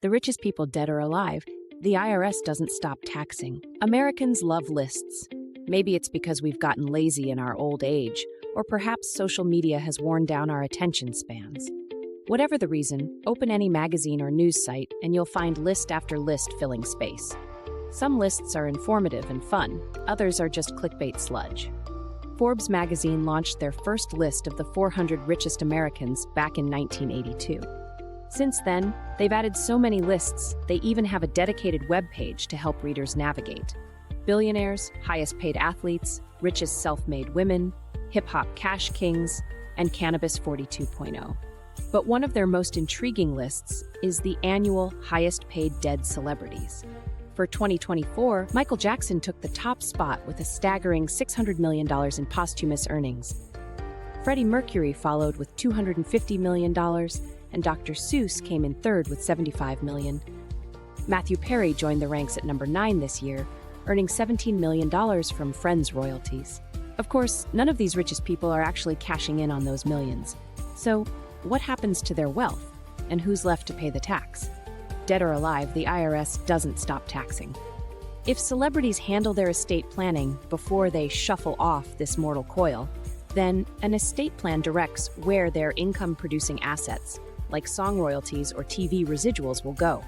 The richest people, dead or alive, the IRS doesn't stop taxing. Americans love lists. Maybe it's because we've gotten lazy in our old age, or perhaps social media has worn down our attention spans. Whatever the reason, open any magazine or news site and you'll find list after list filling space. Some lists are informative and fun, others are just clickbait sludge. Forbes magazine launched their first list of the 400 richest Americans back in 1982. Since then, they've added so many lists, they even have a dedicated web page to help readers navigate. Billionaires, highest-paid athletes, richest self-made women, hip-hop cash kings, and cannabis 42.0. But one of their most intriguing lists is the annual highest-paid dead celebrities. For 2024, Michael Jackson took the top spot with a staggering $600 million in posthumous earnings. Freddie Mercury followed with $250 million, and Dr. Seuss came in third with $75 million. Matthew Perry joined the ranks at number 9 this year, earning $17 million from Friends royalties. Of course, none of these richest people are actually cashing in on those millions. So, what happens to their wealth, and who's left to pay the tax? Dead or alive, the IRS doesn't stop taxing. If celebrities handle their estate planning before they shuffle off this mortal coil, then an estate plan directs where their income-producing assets, like song royalties or TV residuals, will go.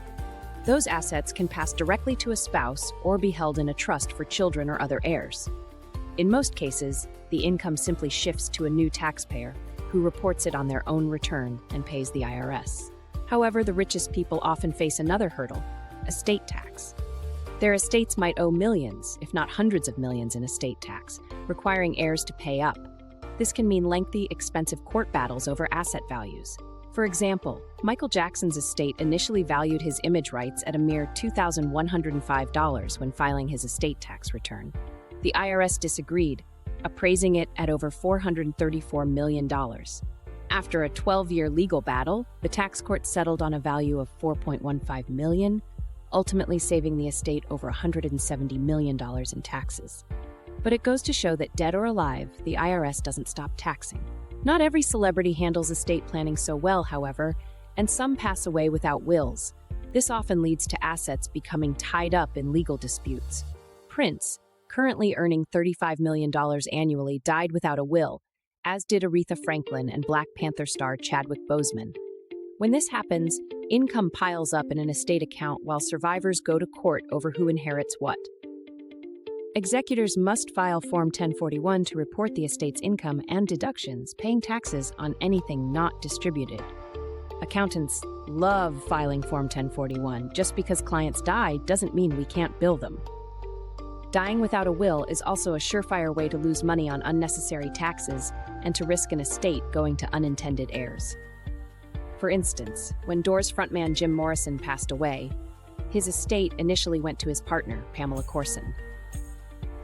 Those assets can pass directly to a spouse or be held in a trust for children or other heirs. In most cases, the income simply shifts to a new taxpayer, who reports it on their own return and pays the IRS. However, the richest people often face another hurdle: estate tax. Their estates might owe millions, if not hundreds of millions in estate tax, requiring heirs to pay up. This can mean lengthy, expensive court battles over asset values. For example, Michael Jackson's estate initially valued his image rights at a mere $2,105 when filing his estate tax return. The IRS disagreed, appraising it at over $434 million. After a 12-year legal battle, the tax court settled on a value of $4.15 million, ultimately saving the estate over $170 million in taxes. But it goes to show that dead or alive, the IRS doesn't stop taxing. Not every celebrity handles estate planning so well, however, and some pass away without wills. This often leads to assets becoming tied up in legal disputes. Prince, currently earning $35 million annually, died without a will, as did Aretha Franklin and Black Panther star Chadwick Boseman. When this happens, income piles up in an estate account while survivors go to court over who inherits what. Executors must file Form 1041 to report the estate's income and deductions, paying taxes on anything not distributed. Accountants love filing Form 1041. Just because clients die doesn't mean we can't bill them. Dying without a will is also a surefire way to lose money on unnecessary taxes and to risk an estate going to unintended heirs. For instance, when Doors frontman Jim Morrison passed away, his estate initially went to his partner, Pamela Courson.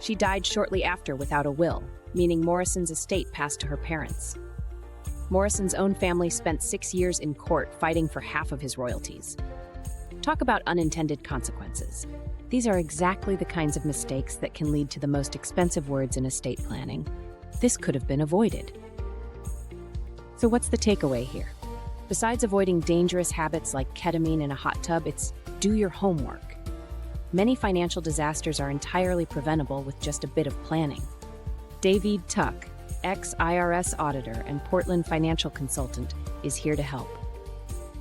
She died shortly after without a will, meaning Morrison's estate passed to her parents. Morrison's own family spent 6 years in court fighting for half of his royalties. Talk about unintended consequences. These are exactly the kinds of mistakes that can lead to the most expensive words in estate planning. This could have been avoided. So what's the takeaway here? Besides avoiding dangerous habits like ketamine in a hot tub, it's do your homework. Many financial disasters are entirely preventable with just a bit of planning. David Tuck, ex-IRS auditor and Portland financial consultant, is here to help.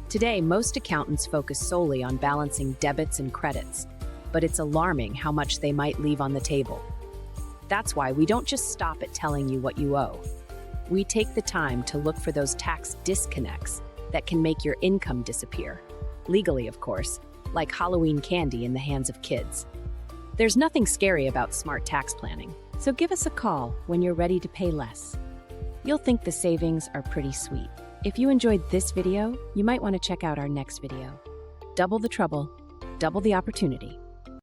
Today, most accountants focus solely on balancing debits and credits, but it's alarming how much they might leave on the table. That's why we don't just stop at telling you what you owe. We take the time to look for those tax disconnects that can make your income disappear. Legally, of course, like Halloween candy in the hands of kids. There's nothing scary about smart tax planning, so give us a call when you're ready to pay less. You'll think the savings are pretty sweet. If you enjoyed this video, you might want to check out our next video. Double the trouble, double the opportunity.